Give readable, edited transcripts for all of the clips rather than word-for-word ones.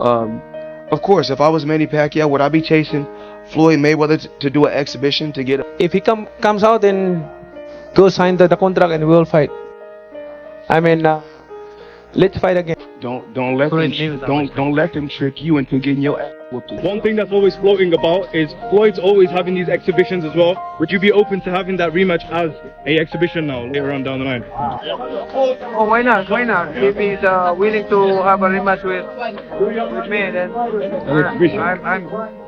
Of course, if I was Manny Pacquiao, would I be chasing Floyd Mayweather to do an exhibition to get? If he comes out and go sign the contract and we'll fight. I mean, let's fight again. Don't let them trick you into getting your ass whooped. One thing that's always floating about is Floyd's always having these exhibitions as well. Would you be open to having that rematch as a exhibition now later on down the line? Oh, why not? Why not? If he's willing to have a rematch with me, then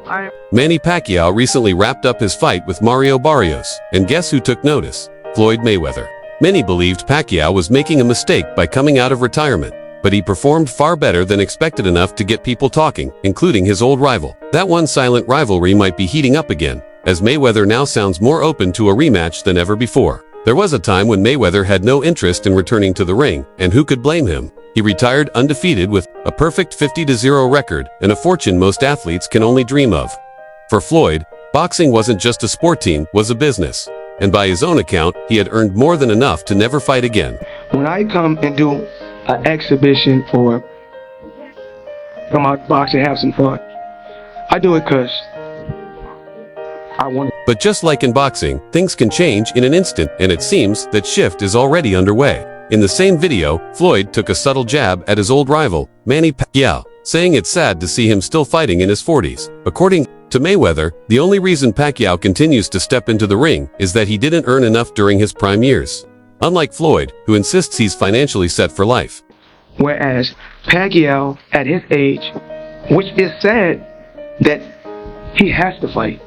I'm. Manny Pacquiao recently wrapped up his fight with Mario Barrios, and guess who took notice? Floyd Mayweather. Many believed Pacquiao was making a mistake by coming out of retirement, but he performed far better than expected, enough to get people talking, including his old rival. That one silent rivalry might be heating up again, as Mayweather now sounds more open to a rematch than ever before. There was a time when Mayweather had no interest in returning to the ring, and who could blame him? He retired undefeated with a perfect 50-0 record and a fortune most athletes can only dream of. For Floyd, boxing wasn't just a sport team, was a business. And by his own account, he had earned more than enough to never fight again. When I come and do an exhibition or come out box and have some fun, I do it because I want it. But just like in boxing, things can change in an instant, and it seems that shift is already underway. In the same video, Floyd took a subtle jab at his old rival, Manny Pacquiao, saying it's sad to see him still fighting in his 40s. According to Mayweather, the only reason Pacquiao continues to step into the ring is that he didn't earn enough during his prime years. Unlike Floyd, who insists he's financially set for life. Whereas Pacquiao, at his age, which is sad that he has to fight.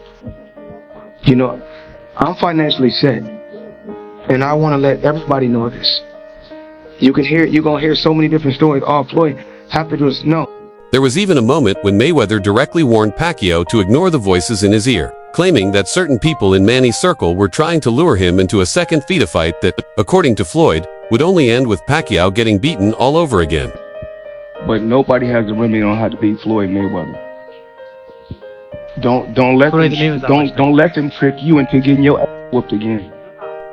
You know, I'm financially set, and I want to let everybody know this. You're gonna hear so many different stories. Oh, Floyd have to do this. No. There was even a moment when Mayweather directly warned Pacquiao to ignore the voices in his ear, claiming that certain people in Manny's circle were trying to lure him into a second feet fight that, according to Floyd, would only end with Pacquiao getting beaten all over again. But nobody has the remedy on how to beat Floyd Mayweather. Don't let them trick you into getting your ass whooped again.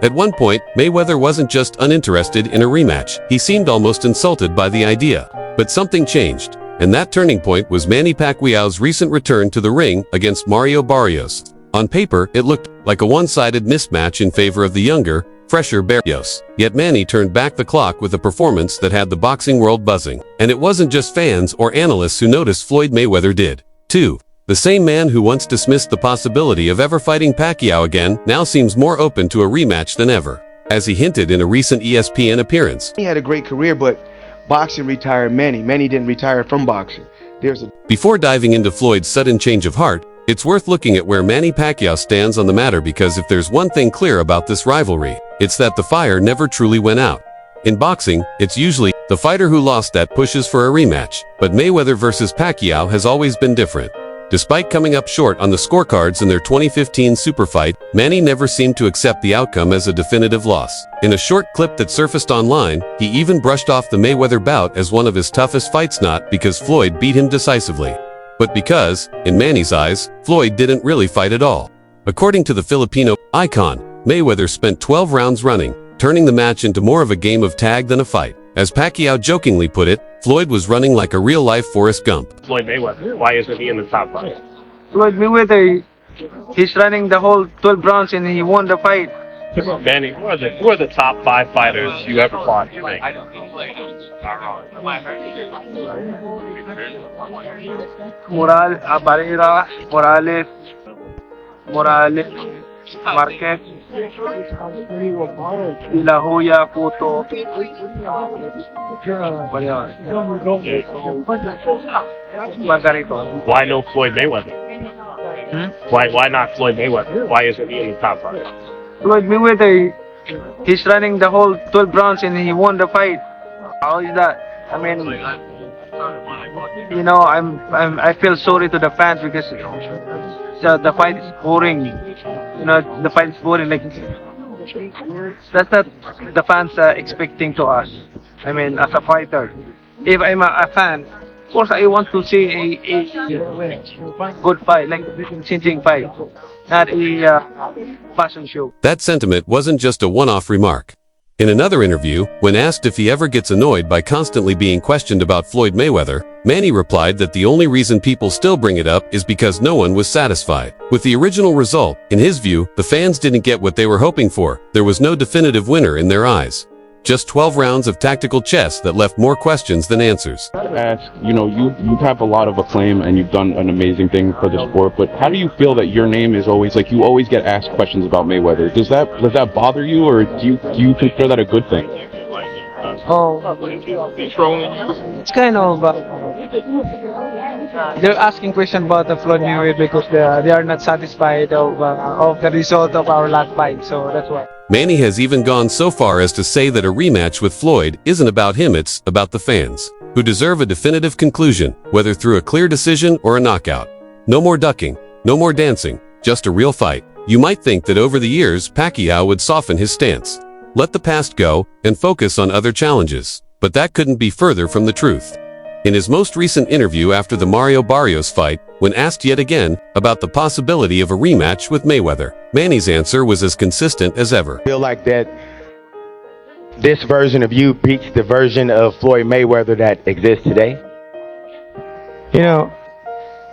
At one point, Mayweather wasn't just uninterested in a rematch, he seemed almost insulted by the idea. But something changed, and that turning point was Manny Pacquiao's recent return to the ring against Mario Barrios. On paper, it looked like a one-sided mismatch in favor of the younger, fresher Barrios. Yet Manny turned back the clock with a performance that had the boxing world buzzing. And it wasn't just fans or analysts who noticed, Floyd Mayweather did, too. The same man who once dismissed the possibility of ever fighting Pacquiao again now seems more open to a rematch than ever, as he hinted in a recent ESPN appearance. He had a great career, but boxing retired Manny. Manny didn't retire from boxing. Before diving into Floyd's sudden change of heart, it's worth looking at where Manny Pacquiao stands on the matter, because if there's one thing clear about this rivalry, it's that the fire never truly went out. In boxing, it's usually the fighter who lost that pushes for a rematch, but Mayweather versus Pacquiao has always been different. Despite coming up short on the scorecards in their 2015 super fight, Manny never seemed to accept the outcome as a definitive loss. In a short clip that surfaced online, he even brushed off the Mayweather bout as one of his toughest fights, not because Floyd beat him decisively, but because, in Manny's eyes, Floyd didn't really fight at all. According to the Filipino icon, Mayweather spent 12 rounds running, turning the match into more of a game of tag than a fight. As Pacquiao jokingly put it, Floyd was running like a real-life Forrest Gump. Floyd Mayweather, why isn't he in the top 5? Floyd Mayweather, he's running the whole 12 rounds and he won the fight. Manny, who are the top 5 fighters you ever fought, you think? Barrera, Morales, Marquez, De La Hoya, Cotto. Margarito. Why no Floyd Mayweather? Why not Floyd Mayweather? Why isn't he in the top 5? Floyd Mayweather, he's running the whole 12 rounds and he won the fight. How is that? I mean, you know, I feel sorry to the fans because the fight is boring. You know, the fight is boring. Like, that's not the fans expecting to us. I mean, as a fighter, if I'm a fan, of course I want to see a good fight, like a changing fight, not a fashion show. That sentiment wasn't just a one-off remark. In another interview, when asked if he ever gets annoyed by constantly being questioned about Floyd Mayweather, Manny replied that the only reason people still bring it up is because no one was satisfied with the original result. In his view, the fans didn't get what they were hoping for. There was no definitive winner in their eyes. Just 12 rounds of tactical chess that left more questions than answers. Ask, you have a lot of acclaim and you've done an amazing thing for the sport, but how do you feel that your name is always, like, you always get asked questions about Mayweather? Does that bother you, or do you consider that a good thing? Oh, it's kind of they're asking questions about the Floyd Mayweather because they are not satisfied of the result of our last fight, so that's why. Manny has even gone so far as to say that a rematch with Floyd isn't about him, it's about the fans, who deserve a definitive conclusion, whether through a clear decision or a knockout. No more ducking, no more dancing, just a real fight. You might think that over the years Pacquiao would soften his stance, let the past go, and focus on other challenges. But that couldn't be further from the truth. In his most recent interview after the Mario Barrios fight, when asked yet again about the possibility of a rematch with Mayweather, Manny's answer was as consistent as ever. Feel like that this version of you beats the version of Floyd Mayweather that exists today?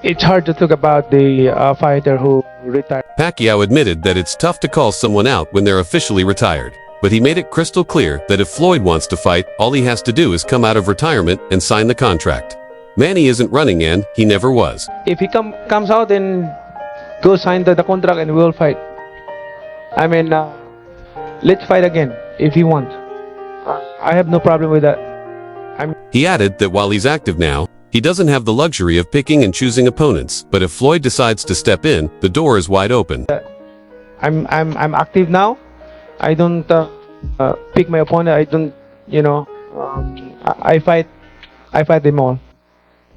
It's hard to talk about the fighter who retired. Pacquiao admitted that it's tough to call someone out when they're officially retired. But he made it crystal clear that if Floyd wants to fight, all he has to do is come out of retirement and sign the contract. Manny isn't running, and he never was. If he comes out and go sign the contract and we'll fight. I mean, let's fight again if he wants. I have no problem with that. He added that while he's active now, he doesn't have the luxury of picking and choosing opponents. But if Floyd decides to step in, the door is wide open. I'm active now. I don't pick my opponent. I don't, I fight them all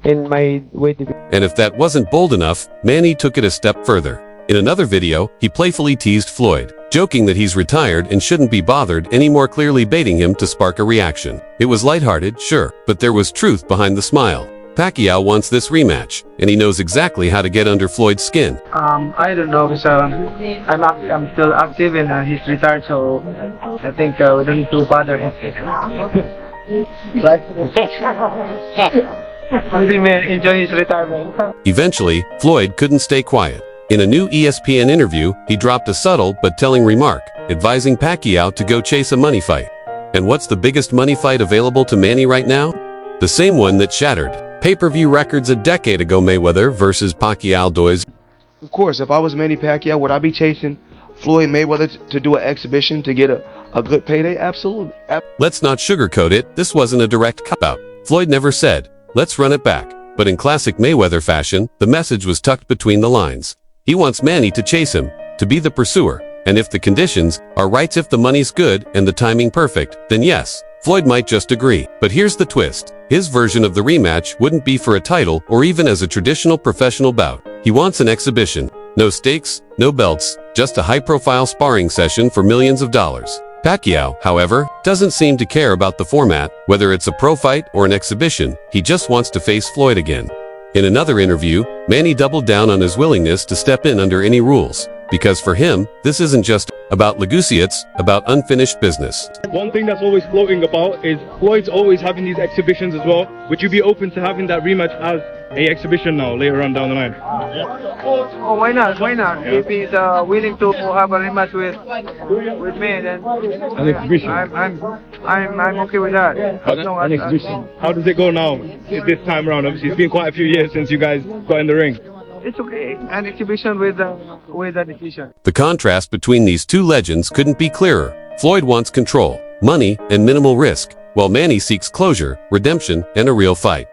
in my weight division. And if that wasn't bold enough, Manny took it a step further. In another video, he playfully teased Floyd, joking that he's retired and shouldn't be bothered anymore, clearly baiting him to spark a reaction. It was lighthearted, sure, but there was truth behind the smile. Pacquiao wants this rematch, and he knows exactly how to get under Floyd's skin. I don't know, because I'm still active and he's retired, so I think we don't need to bother him. Let him enjoy his retirement. Eventually, Floyd couldn't stay quiet. In a new ESPN interview, he dropped a subtle but telling remark, advising Pacquiao to go chase a money fight. And what's the biggest money fight available to Manny right now? The same one that shattered pay-per-view records a decade ago: Mayweather versus Pacquiao dois. Of course, if I was Manny Pacquiao, would I be chasing Floyd Mayweather to do an exhibition to get a good payday? Absolutely. Let's not sugarcoat it, this wasn't a direct cop-out. Floyd never said, let's run it back. But in classic Mayweather fashion, the message was tucked between the lines. He wants Manny to chase him, to be the pursuer, and if the conditions are right, if the money's good and the timing perfect, then yes, Floyd might just agree. But here's the twist. His version of the rematch wouldn't be for a title or even as a traditional professional bout. He wants an exhibition. No stakes, no belts, just a high-profile sparring session for millions of dollars. Pacquiao, however, doesn't seem to care about the format, whether it's a pro fight or an exhibition. He just wants to face Floyd again. In another interview, Manny doubled down on his willingness to step in under any rules, because for him, this isn't just about legacy, it's about unfinished business. One thing that's always floating about is Floyd's always having these exhibitions as well. Would you be open to having that rematch as a exhibition now, later on down the line? Oh, why not? Why not? If he's willing to have a rematch with me, then An exhibition. I'm okay with that. An exhibition. How does it go now, this time around? Obviously, it's been quite a few years since you guys got in the ring. It's okay. An exhibition with a decision. The contrast between these two legends couldn't be clearer. Floyd wants control, money, and minimal risk, while Manny seeks closure, redemption, and a real fight.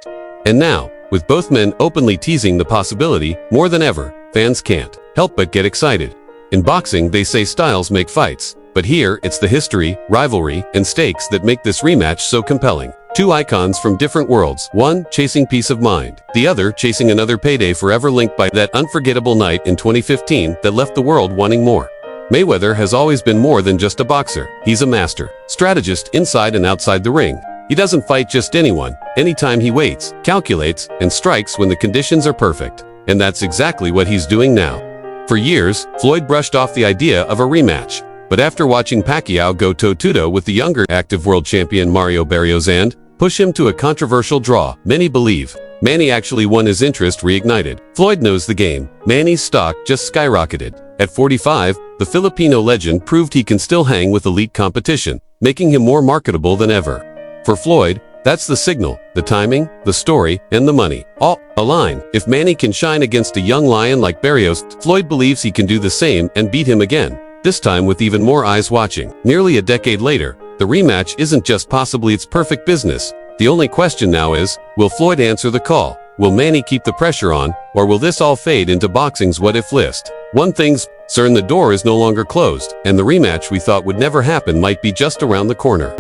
And now, with both men openly teasing the possibility, more than ever, fans can't help but get excited. In boxing, they say styles make fights, but here it's the history, rivalry, and stakes that make this rematch so compelling. Two icons from different worlds, one chasing peace of mind, the other chasing another payday, forever linked by that unforgettable night in 2015 that left the world wanting more. Mayweather has always been more than just a boxer. He's a master, strategist inside and outside the ring. He doesn't fight just anyone. Anytime he waits, calculates, and strikes when the conditions are perfect. And that's exactly what he's doing now. For years, Floyd brushed off the idea of a rematch. But after watching Pacquiao go toe-to-toe with the younger active world champion Mario Barrios and push him to a controversial draw, many believe Manny actually won, his interest reignited. Floyd knows the game. Manny's stock just skyrocketed. At 45, the Filipino legend proved he can still hang with elite competition, making him more marketable than ever. For Floyd, that's the signal, the timing, the story, and the money. All align. If Manny can shine against a young lion like Barrios, Floyd believes he can do the same and beat him again, this time with even more eyes watching. Nearly a decade later, the rematch isn't just possibly, it's perfect business. The only question now is, will Floyd answer the call? Will Manny keep the pressure on, or will this all fade into boxing's what-if list? One thing's certain, the door is no longer closed, and the rematch we thought would never happen might be just around the corner.